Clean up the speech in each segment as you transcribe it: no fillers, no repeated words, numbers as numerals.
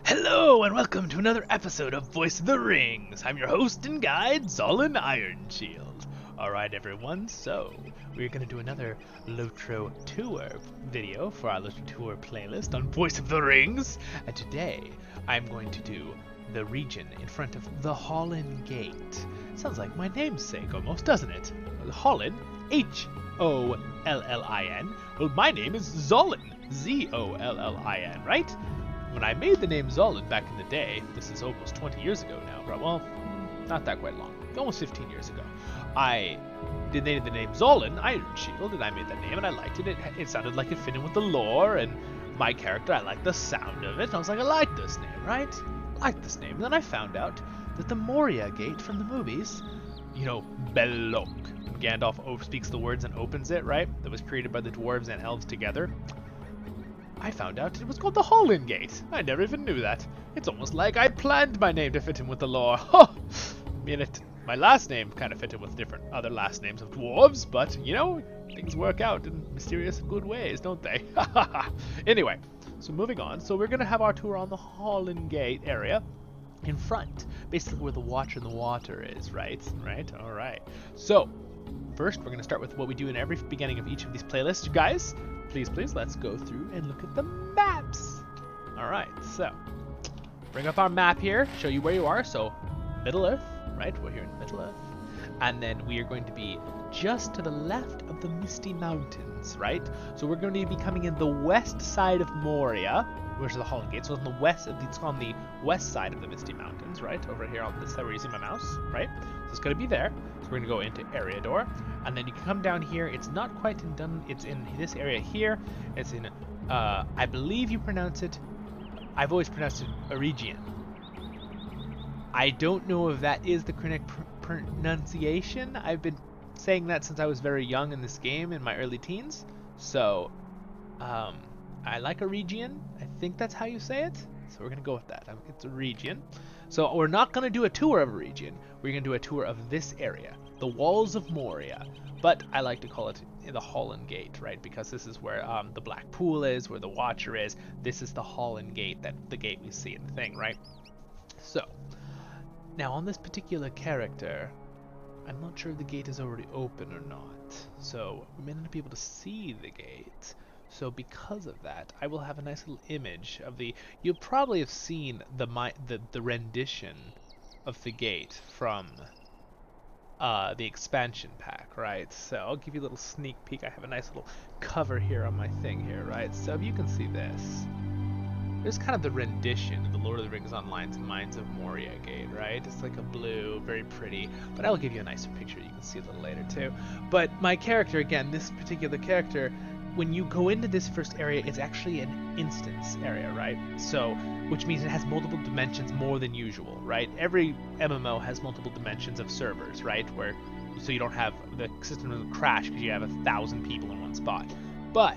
Hello and welcome to another episode of Voice of the Rings. I'm your host and guide, Hollin Ironshield. Alright everyone, so we're going to do another LOTRO tour video for our LOTRO tour playlist on Voice of the Rings. And today I'm going to do the region in front of the Hollin Gate. Sounds like my namesake almost, doesn't it? Hollin, Hollin. Well, my name is Zollin, Zollin, right? When I made the name Zollin back in the day, this is almost 20 years ago now, well, not that quite long, almost 15 years ago, I did the name Zollin Ironshield, and I made that name, and I liked it. It sounded like it fit in with the lore, and my character, I liked the sound of it, and I was like, I like this name, right? I like this name. And then I found out that the Moria Gate from the movies, you know, Belloc, Gandalf speaks the words and opens it, right? That was created by the dwarves and elves together. I found out it was called the Hollin Gate. I never even knew that. It's almost like I planned my name to fit in with the lore. I mean, my last name kind of fit in with different other last names of dwarves, but, you know, things work out in mysterious good ways, don't they? Anyway, so moving on. So we're going to have our tour on the Hollin Gate area in front, basically where the Watcher in the Water is, right? Right? All right. So, first, we're going to start with what we do in every beginning of each of these playlists, you guys. Please, let's go through and look at the maps. Alright, so bring up our map here, show you where you are. So Middle Earth, right? We're here in Middle Earth. And then we are going to be just to the left of the Misty Mountains, right? So we're going to be coming in the west side of Moria, which is the Hollin Gate. So it's on the west side of the Misty Mountains, right? Over here on this side where you see my mouse, right? So it's going to be there. So we're going to go into Eriador, and then you can come down here. It's not quite done. It's in this area here. It's in, I believe you pronounce it, I've always pronounced it Eregion. I don't know if that is the correct pronunciation. I've been saying that since I was very young in this game, in my early teens. So, I like Eregion. I think that's how you say it. So we're going to go with that. It's Eregion. So we're not going to do a tour of Eregion. We're going to do a tour of this area, the Walls of Moria. But I like to call it the Hollin Gate, right? Because this is where the Black Pool is, where the Watcher is. This is the Hollin Gate, the gate we see in the thing, right? So, now on this particular character, I'm not sure if the gate is already open or not. So we may not be able to see the gate. So because of that, I will have a nice little image of the. You'll probably have seen the rendition of the gate from the expansion pack, right? So I'll give you a little sneak peek. I have a nice little cover here on my thing here, right? So if you can see this, there's kind of the rendition of the Lord of the Rings Online's Mines of Moria gate, right? It's like a blue, very pretty, but I'll give you a nicer picture. You can see a little later too. But my character, again, this particular character, when you go into this first area, it's actually an instance area, right? So, which means it has multiple dimensions more than usual, right? Every MMO has multiple dimensions of servers, right? So you don't have the system doesn't crash because you have 1,000 people in one spot. But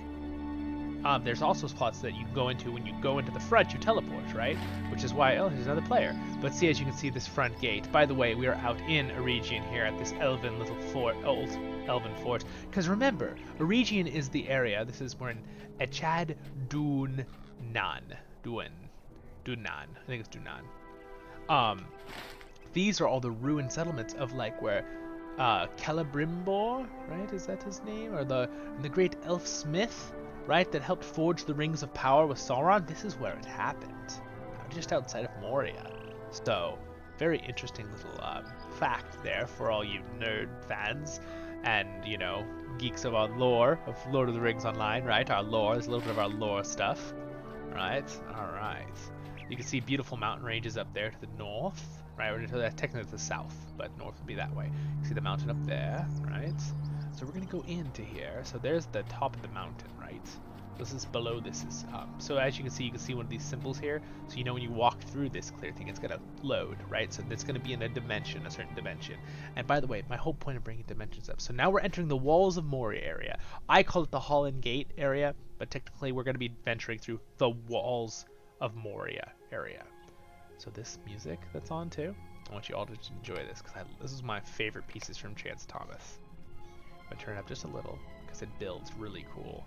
there's also spots that you can go into when you go into the front, you teleport, right? Which is why, oh, here's another player. But see, as you can see, this front gate. By the way, we are out in Eregion here at this elven little fort, old elven fort. Because remember, Eregion is the area. This is we're in Echad Dunan. I think it's Dunan. These are all the ruined settlements of like where Celebrimbor, right? Is that his name? Or the great elf smith, right? That helped forge the Rings of Power with Sauron. This is where it happened, just outside of Moria. So, very interesting little fact there for all you nerd fans and, you know, geeks of our lore of Lord of the Rings Online, right? Our lore, there's a little bit of our lore stuff, right? All right. You can see beautiful mountain ranges up there to the north, right? Or technically to the south, but north would be that way. You see the mountain up there, right? So we're going to go into here. So there's the top of the mountain, right? This is below this is so as you can see one of these symbols here. So you know when you walk through this clear thing, it's going to load, right? So it's going to be in a certain dimension. And by the way, my whole point of bringing dimensions up. So now we're entering the Walls of Moria area. I call it the Hollin Gate area, but technically we're going to be venturing through the Walls of Moria area. So this music that's on too, I want you all to enjoy this because this is my favorite pieces from Chance Thomas. I'm going to turn it up just a little because it builds really cool.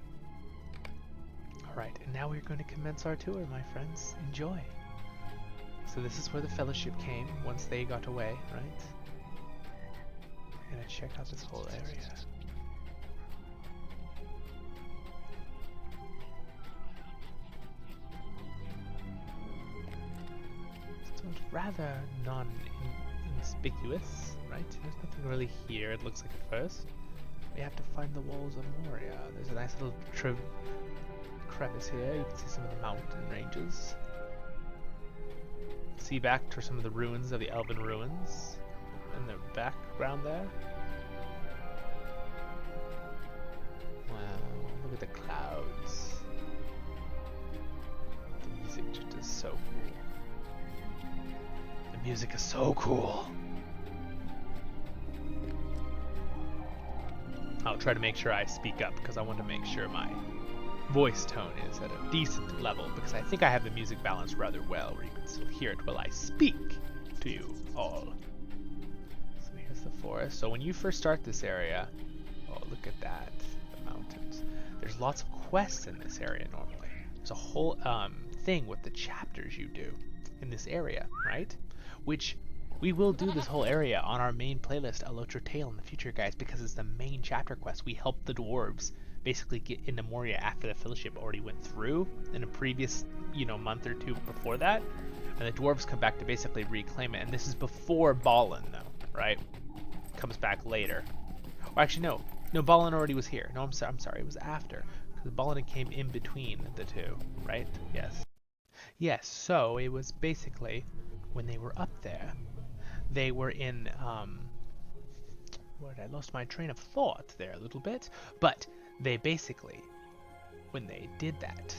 Alright, and now we're going to commence our tour, my friends. Enjoy. So this is where the Fellowship came once they got away, right? I'm gonna check out this whole area. So it's rather non-inconspicuous, right? There's nothing really here, it looks like at first. We have to find the walls of Moria. There's a nice little crevice here. You can see some of the mountain ranges. See back to some of the ruins of the Elven ruins in the background there. Wow, look at the clouds. The music just is so cool. The music is so cool. I'll try to make sure I speak up because I want to make sure my voice tone is at a decent level, because I think I have the music balanced rather well where you can still hear it while I speak to you all. So here's the forest. So when you first start this area, oh look at that, the mountains. There's lots of quests in this area normally. There's a whole thing with the chapters you do in this area, right? Which we will do this whole area on our main playlist, A LOTRO Tale, in the future, guys, because it's the main chapter quest. We help the dwarves basically get into Moria after the Fellowship already went through in a previous, month or two before that. And the dwarves come back to basically reclaim it. And this is before Ballin, though, right? Comes back later. Or actually, no, Ballin already was here. No, I'm sorry, it was after. Because Ballin came in between the two, right? Yes, so it was basically when they were up there. They were in, I lost my train of thought there a little bit, but they basically, when they did that,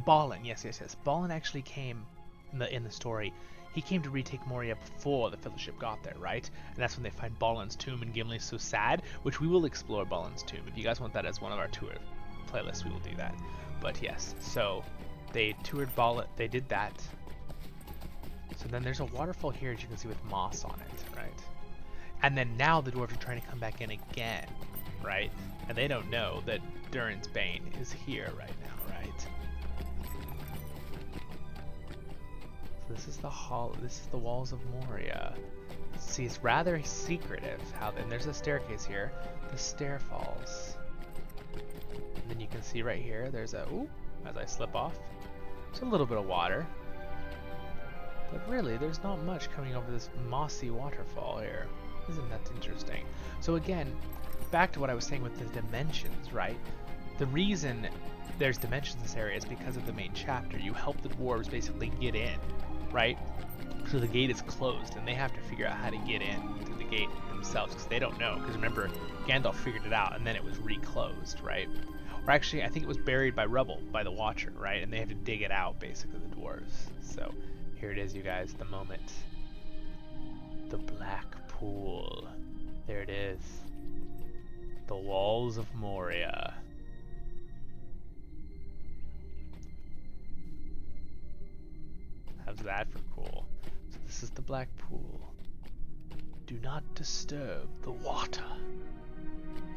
Ballin, yes, Ballin actually came in the story. He came to retake Moria before the Fellowship got there, right? And that's when they find Ballin's tomb, and Gimli's so sad, which we will explore Ballin's tomb. If you guys want that as one of our tour playlists, we will do that. But yes, so they toured Ballin, they did that. So then there's a waterfall here, as you can see, with moss on it, right? And then now the dwarves are trying to come back in again, right? And they don't know that Durin's Bane is here right now, right? So this is the walls of Moria. See, it's rather secretive how then there's a staircase here. The stair falls. And then you can see right here, there's as I slip off, there's a little bit of water. But really, there's not much coming over this mossy waterfall here. Isn't that interesting? So again, back to what I was saying with the dimensions, right? The reason there's dimensions in this area is because of the main chapter. You help the dwarves basically get in, right? So the gate is closed, and they have to figure out how to get in through the gate themselves, because they don't know. Because remember, Gandalf figured it out, and then it was reclosed, right? Or actually, I think it was buried by rubble by the Watcher, right? And they had to dig it out, basically, the dwarves. So here it is, you guys, the moment. The Black Pool. There it is. The walls of Moria. How's that for cool? So this is the Black Pool. Do not disturb the water.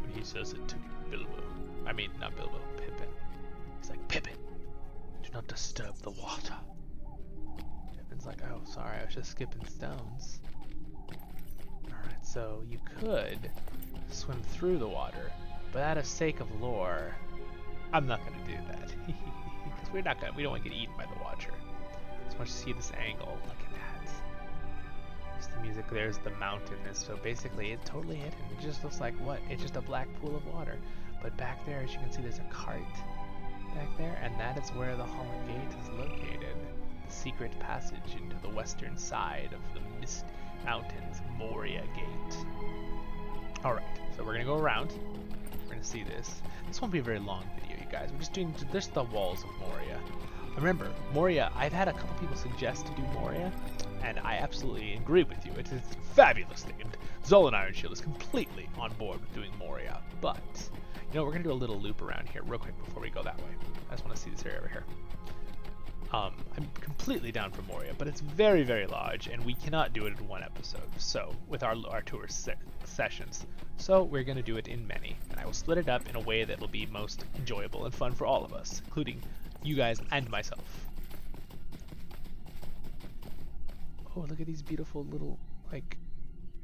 When he says it to Bilbo. I mean, not Bilbo, Pippin. He's like, Pippin, do not disturb the water. Pippin's like, oh, sorry, I was just skipping stones. Alright, so you could swim through the water, but out of sake of lore, I'm not gonna do that. Because we don't want to get eaten by the Watcher. I just want to see this angle. Look at that. There's the music, there's the mountain. So basically, it's totally hidden. It just looks like what? It's just a black pool of water. But back there, as you can see, there's a cart back there, and that is where the Hollin Gate is located. The secret passage into the western side of the Mist Mountains Moria Gate. Alright, so we're going to go around. We're going to see this. This won't be a very long video, you guys. We're just doing just the walls of Moria. Remember, Moria, I've had a couple people suggest to do Moria, and I absolutely agree with you. It is fabulously, and Zolan Ironshield is completely on board with doing Moria. But, you know, we're going to do a little loop around here real quick before we go that way. I just want to see this area over here. I'm completely down for Moria, but it's very, very large, and we cannot do it in one episode, so, with our tour sessions. So, we're going to do it in many, and I will split it up in a way that will be most enjoyable and fun for all of us, including you guys and myself. Oh, look at these beautiful little, like,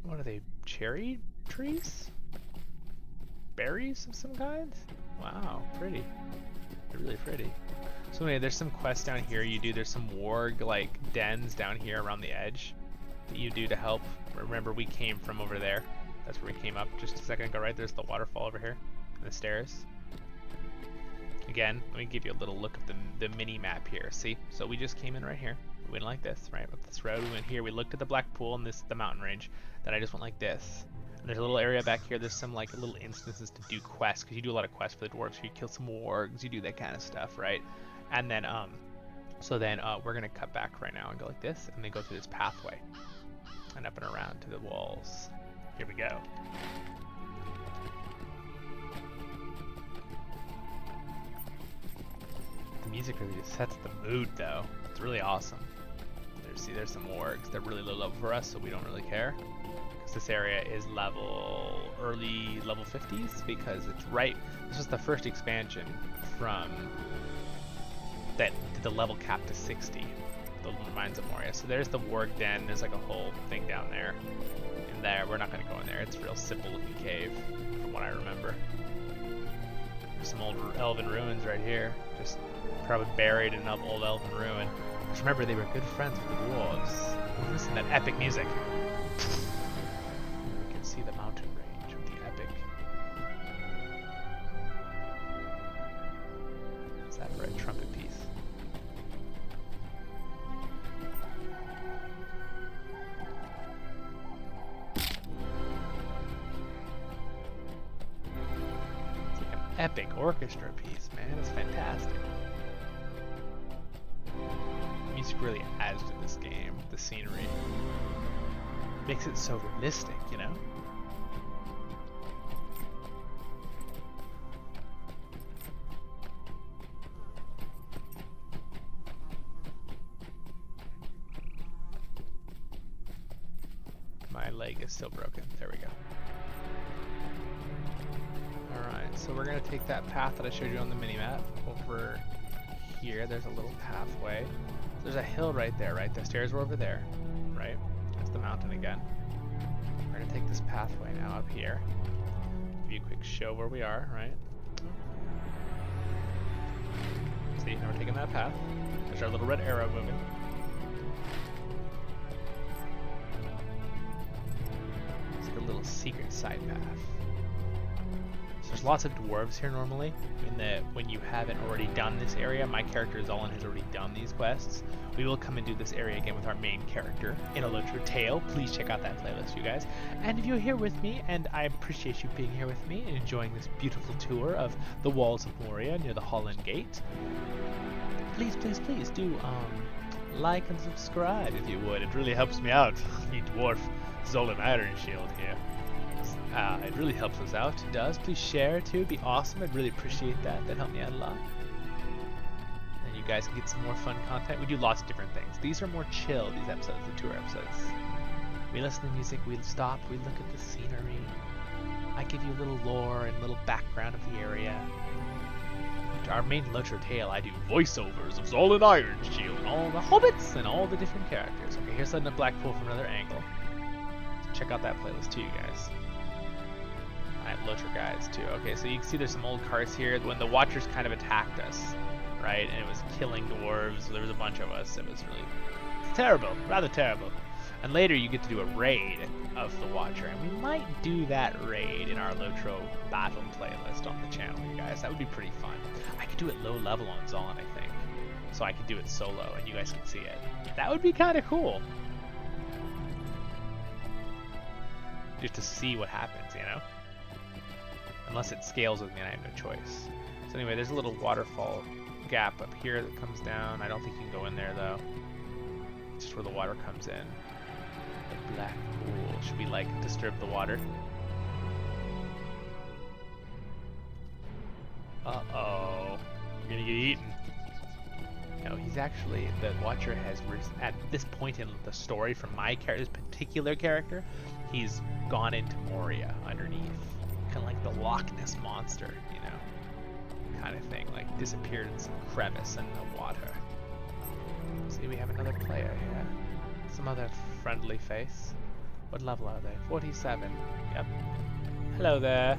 what are they, cherry trees? Berries of some kind? Wow, pretty. They're really pretty. So anyway, there's some quests down here you do. There's some warg, like, dens down here around the edge that you do to help. Remember, we came from over there. That's where we came up just a second ago, right? There's the waterfall over here and the stairs. Again, let me give you a little look at the mini map here. See? So we just came in right here. We went like this, right? Up this road, we went here. We looked at the black pool and the mountain range. Then I just went like this. And there's a little area back here. There's some like little instances to do quests, because you do a lot of quests for the dwarves. You kill some wargs, you do that kind of stuff, right? And then we're gonna cut back right now and go like this, and then go through this pathway and up and around to the walls. Here we go. The music really just sets the mood, though. It's really awesome. There's some wargs. They're really low level for us, so we don't really care. Because this area is early level 50s, because it's right. This was the first expansion from that did the level cap to 60. The Mines of Moria. So there's the warg den. There's like a whole thing down there. In there, we're not going to go in there. It's a real simple looking cave, from what I remember. There's some old elven ruins right here. Just probably buried in an old elven ruin. Just remember, they were good friends with the dwarves. Listen to that epic music. You can see the mountain range of the epic. What's that for a trumpet piece? It's like an epic orchestra piece, man. It's fantastic. Music really adds to this game, the scenery. Makes it so realistic, you know? My leg is still broken. There we go. Alright, so we're going to take that path that I showed you on the minimap over here. There's a little pathway. There's a hill right there, right? The stairs were over there, right? That's the mountain again. We're gonna take this pathway now up here. Give you a quick show where we are, right? See, now we're taking that path. There's our little red arrow moving. It's like a little secret side path. So there's lots of dwarves here normally. When you haven't already done this area, my character Zollin has already done these quests. We will come and do this area again with our main character in a LOTRO tale. Please check out that playlist, you guys. And if you're here with me, and I appreciate you being here with me and enjoying this beautiful tour of the walls of Moria near the Hollin gate, please do like and subscribe if you would. It really helps me out. Me dwarf Zollin Ironshield here. It really helps us out. It does. Please share too. It'd be awesome. I'd really appreciate that. That'd help me out a lot. And you guys can get some more fun content. We do lots of different things. These are more chill, these episodes, the tour episodes. We listen to music, we stop, we look at the scenery. I give you a little lore and a little background of the area. To our main LOTRO tale, I do voiceovers of Zollin Ironshield and all the hobbits and all the different characters. Okay, here's Sudden Blackpool from another angle. So check out that playlist too, you guys. I have LOTRO guides too. Okay, so you can see there's some old carts here. When the Watchers kind of attacked us, right, and it was killing dwarves, there was a bunch of us. It was really terrible, rather terrible. And later you get to do a raid of the Watcher, and we might do that raid in our LOTRO battle playlist on the channel, you guys. That would be pretty fun. I could do it low level on Zollin, I think, so I could do it solo and you guys can see it. That would be kind of cool. Just to see what happens, you know? Unless it scales with me and I have no choice. So anyway, there's a little waterfall gap up here that comes down. I don't think you can go in there though. It's just where the water comes in. The black pool. Should we like disturb the water? Uh-oh. You're gonna get eaten. No, he's actually, the Watcher has, at this point in the story from my character, this particular character, he's gone into Moria underneath. Kind of like the Loch Ness monster, you know, kind of thing, like disappeared in some crevice in the water. See, we have another player here. Some other friendly face. What level are they? 47. Yep. Hello there.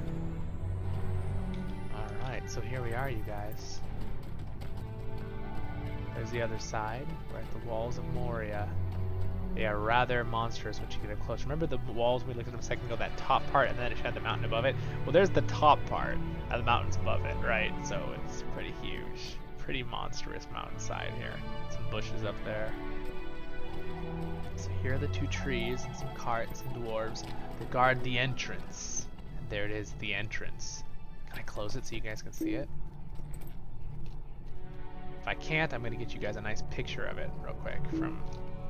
Alright, so here we are, you guys. There's the other side. We're at the walls of Moria. They are rather monstrous once you get up close. Remember the walls we looked at them a second ago, that top part, and then it had the mountain above it? Well, there's the top part, and the mountain's above it, right? So it's pretty huge. Pretty monstrous mountainside here. Some bushes up there. So here are the two trees, and some carts and dwarves that guard the entrance. And there it is, the entrance. Can I close it so you guys can see it? If I can't, I'm going to get you guys a nice picture of it real quick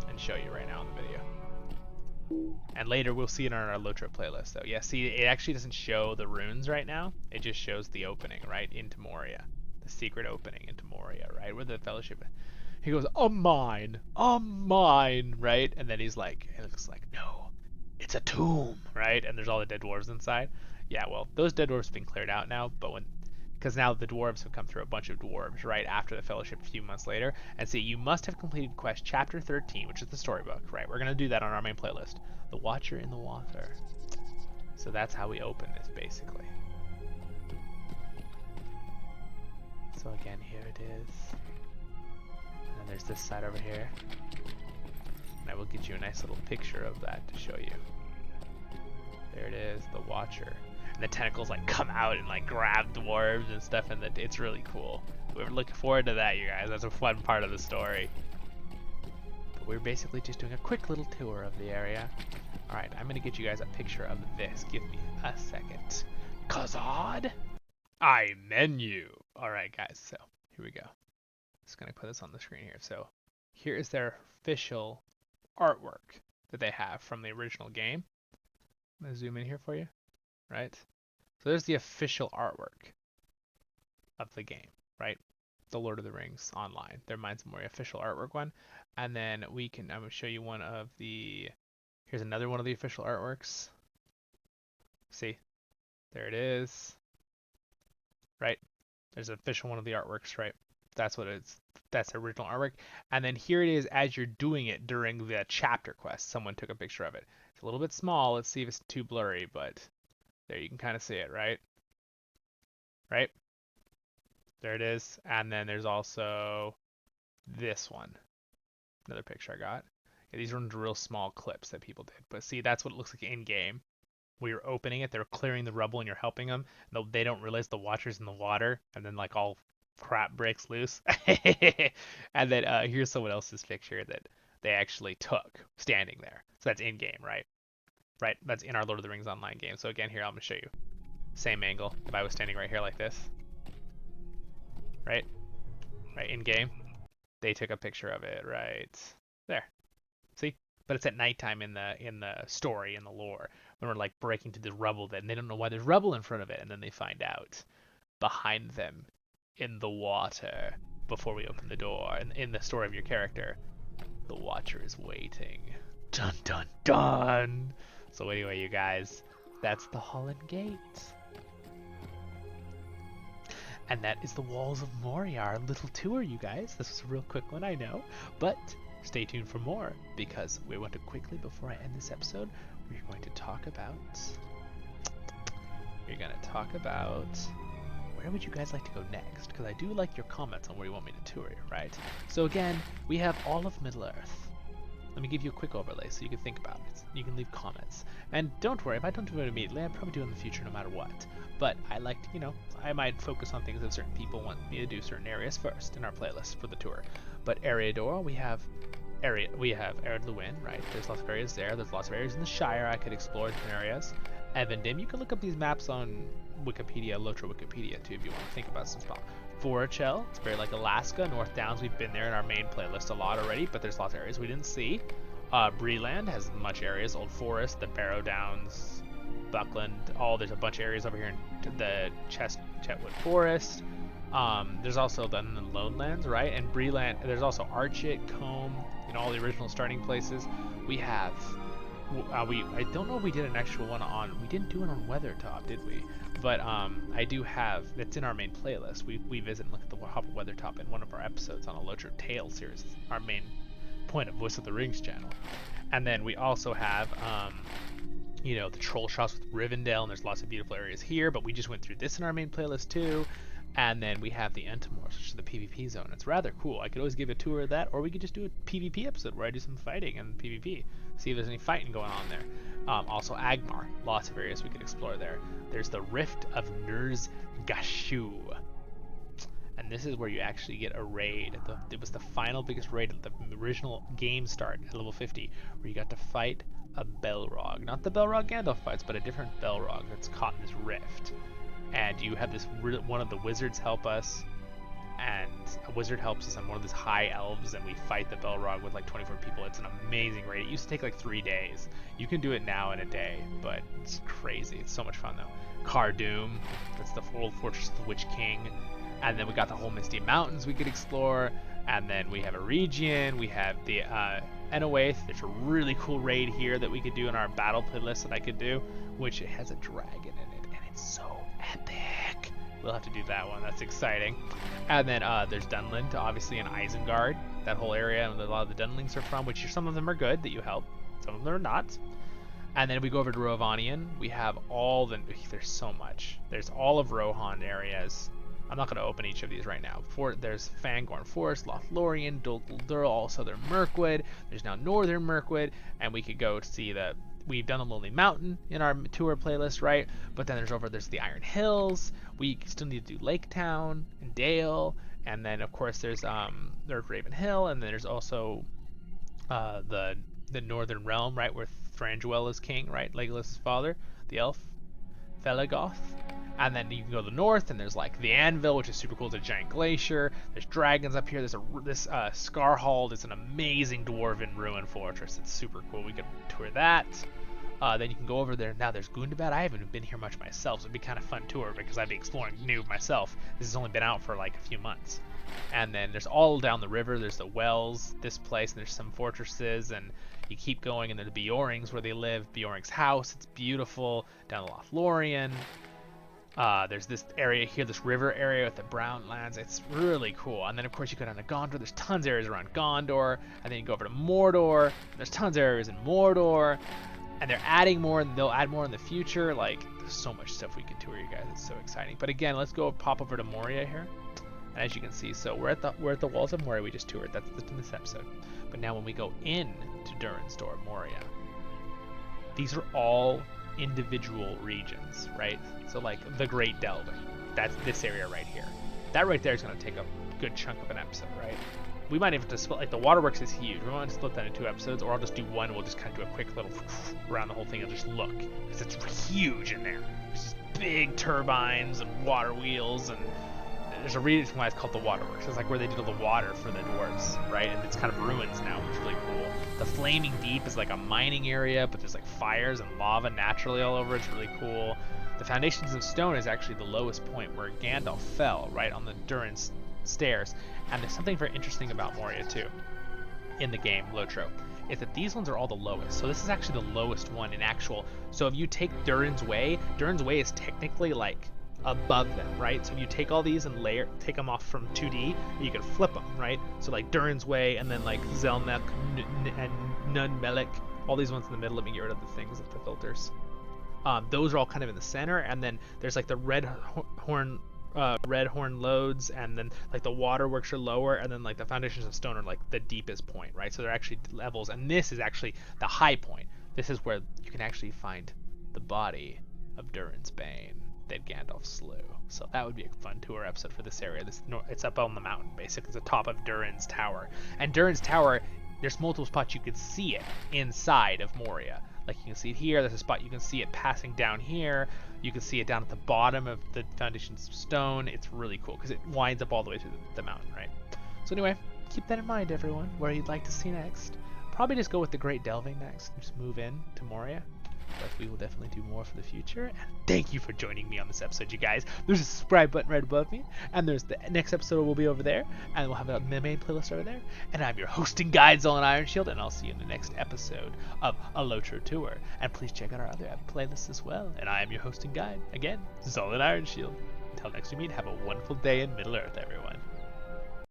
and show you right now in the video. And later we'll see it on our LOTRO playlist though. Yeah, see, it actually doesn't show the runes right now. It just shows the opening, right, into Moria. The secret opening into Moria, right, where the fellowship... He goes, mine, right? And then he's like, it looks like, no, it's a tomb, right? And there's all the dead dwarves inside. Yeah, well, those dead dwarves have been cleared out now, but because now the dwarves have come through, a bunch of dwarves, right, after the fellowship a few months later. And see, you must have completed quest chapter 13, which is the storybook, right? We're going to do that on our main playlist. The Watcher in the Water. So that's how we open this, basically. So again, here it is. And then there's this side over here. And I will get you a nice little picture of that to show you. There it is, the Watcher. And the tentacles like come out and like grab dwarves and stuff, and it's really cool. We're looking forward to that, you guys. That's a fun part of the story. But we're basically just doing a quick little tour of the area. Alright, I'm gonna get you guys a picture of this. Give me a second. Kazad? I menu. Alright guys, so here we go. Just gonna put this on the screen here. So here is their official artwork that they have from the original game. I'm gonna zoom in here for you. Right? So there's the official artwork of the game, right? The Lord of the Rings online. Their Mines of Moria official artwork one. And then I'm going to show you one of the, here's another one of the official artworks. See? There it is. Right? There's an official one of the artworks, right? That's what it's, that's the original artwork. And then here it is as you're doing it during the chapter quest. Someone took a picture of it. It's a little bit small. Let's see if it's too blurry, but there you can kind of see it, right? Right? There it is. And then there's also this one. Another picture I got. Yeah, these are real small clips that people did. But see, that's what it looks like in game. When you're opening it, they're clearing the rubble and you're helping them. They don't realize the Watcher's in the water, and then like all crap breaks loose. And then here's someone else's picture that they actually took standing there. So that's in game, right? Right, that's in our Lord of the Rings online game. So again, here I'm gonna show you. Same angle. If I was standing right here like this, right, in game, they took a picture of it right there. See, but it's at nighttime in the story, in the lore, when we're like breaking to the rubble, and they don't know why there's rubble in front of it, and then they find out behind them in the water before we open the door, and in the story of your character, the Watcher is waiting. Dun dun dun. So anyway, you guys, that's the Hollin Gate. And that is the walls of Moria, our little tour, you guys. This was a real quick one, I know. But stay tuned for more, because we want to quickly, before I end this episode, we're going to talk about... where would you guys like to go next? Because I do like your comments on where you want me to tour you, right? So again, we have all of Middle-earth. Let me give you a quick overlay so you can think about it. You can leave comments. And don't worry, if I don't do it immediately, I'll probably do it in the future no matter what. But I like to, you know, I might focus on things if certain people want me to do certain areas first in our playlist for the tour. But Eriador, we have Ered Luin, right? There's lots of areas there. There's lots of areas in the Shire I could explore different areas. Evendim, you can look up these maps on Wikipedia, LOTRO Wikipedia too, if you want to think about some stuff. Forachel, it's very like Alaska. North Downs, we've been there in our main playlist a lot already, but there's lots of areas we didn't see. Breeland has much areas. Old Forest, the Barrow Downs, Buckland, there's a bunch of areas over here in the Chetwood Forest. There's also then the Lonelands, right? And Breeland, there's also Archit, Combe, all the original starting places. We have, I don't know if we did an actual one on, we didn't do it on Weathertop, did we? But I do have, it's in our main playlist. We visit and look at the Hop of Weathertop in one of our episodes on a LOTRO Tale series, our main point of Voice of the Rings channel. And then we also have, the troll shops with Rivendell, and there's lots of beautiful areas here, but we just went through this in our main playlist too. And then we have the Entomors, which is the PvP zone. It's rather cool. I could always give a tour of that, or we could just do a PvP episode where I do some fighting and PvP. See if there's any fighting going on there. Also Agmar, lots of areas we could explore there. There's the Rift of Nerz-Gashu. And this is where you actually get a raid. It was the final biggest raid of the original game start at level 50, where you got to fight a Belrog. Not the Belrog Gandalf fights, but a different Belrog that's caught in this rift. And you have this one of the wizards help us, and a wizard helps us, and one of these high elves, and we fight the Belrog with like 24 people. It's an amazing raid. It used to take like 3 days. You can do it now in a day, but it's crazy. It's so much fun though. Cardoom, that's the old fortress of the Witch King. And then we got the whole Misty Mountains we could explore. And then we have a region. We have the Enowaith. There's a really cool raid here that we could do in our battle playlist that I could do, which it has a dragon in it, and it's so epic. We'll have to do that one. That's exciting. And then there's Dunland, obviously, in Isengard. That whole area, and a lot of the Dunlings are from, which some of them are good that you help. Some of them are not. And then we go over to Rovanian. We have all the... There's so much. There's all of Rohan areas. I'm not going to open each of these right now. There's Fangorn Forest, Lothlorien, Dol Guldur, all Southern Mirkwood. There's now Northern Mirkwood, and we could go see we've done the Lonely Mountain in our tour playlist, right? But then there's the Iron Hills. We still need to do Lake Town and Dale, and then of course there's Raven Hill, and then there's also the Northern Realm, right, where Thranduil is king, right? Legolas' father, the elf, Felagoth. And then you can go to the north, and there's like the Anvil, which is super cool. It's a giant glacier. There's dragons up here. There's this Scarhold. It's an amazing dwarven ruin fortress. It's super cool. We could tour that. Then you can go over there. Now there's Gundabad. I haven't been here much myself, so it'd be kind of fun tour because I'd be exploring new myself. This has only been out for like a few months. And then there's all down the river. There's the Wells, this place, and there's some fortresses, and you keep going, and there's the Beorings where they live. Beoring's house. It's beautiful. Down to Lothlorien. There's this area here, this river area with the brown lands. It's really cool. And then of course you go down to Gondor. There's tons of areas around Gondor. And then you go over to Mordor. There's tons of areas in Mordor. And they're adding more, and they'll add more in the future. Like, there's so much stuff we can tour, you guys. It's so exciting. But again, let's go pop over to Moria here. And as you can see, so we're at the walls of Moria we just toured. That's in this episode. But now when we go in to Durin's Door, Moria, these are all individual regions, right? So like the Great Delving, that's this area right here. That right there is going to take a good chunk of an episode, right? We might even just split, like the Waterworks is huge. We might split that into 2 episodes, or I'll just do one. We'll just kind of do a quick little around the whole thing and just look, because it's huge in there. There's just big turbines and water wheels, and there's a reason why it's called the Waterworks. It's like where they did all the water for the dwarves, right? And it's kind of ruins now, which is really cool. The Flaming Deep is like a mining area, but there's like fires and lava naturally all over. It's really cool. The Foundations of Stone is actually the lowest point where Gandalf fell, right on the Durin's stairs. And there's something very interesting about Moria too, in the game LOTRO, is that these ones are all the lowest. So this is actually the lowest one in actual. So if you take Durin's Way is technically like above them, right? So if you take all these and take them off from 2D, you can flip them, right? So like Durin's Way, and then like Zelnek and Nun Melek, all these ones in the middle. Let me get rid of the things with the filters. Those are all kind of in the center, and then there's like the Red Horn Lodes, and then like the Waterworks are lower, and then like the Foundations of Stone are like the deepest point, right? So they're actually levels, and this is actually the high point. This is where you can actually find the body of Durin's Bane that Gandalf slew. So that would be a fun tour episode for this area. It's up on the mountain, basically. It's the top of Durin's Tower. And Durin's Tower, there's multiple spots you can see it inside of Moria. Like you can see it here, there's a spot you can see it passing down here. You can see it down at the bottom of the Foundations of Stone. It's really cool because it winds up all the way through the mountain, right? So anyway, keep that in mind, everyone, where you'd like to see next. Probably just go with the Great Delving next, and just move in to Moria. But we will definitely do more for the future. And thank you for joining me on this episode, you guys. There's a subscribe button right above me, and there's the next episode will be over there, and we'll have a main playlist over there. And I'm your hosting guide, Zolan Ironshield, and I'll see you in the next episode of a LOTRO tour. And please check out our other playlists as well. And I am your hosting guide, again, Zolan Ironshield. Until next we meet, have a wonderful day in Middle Earth, everyone.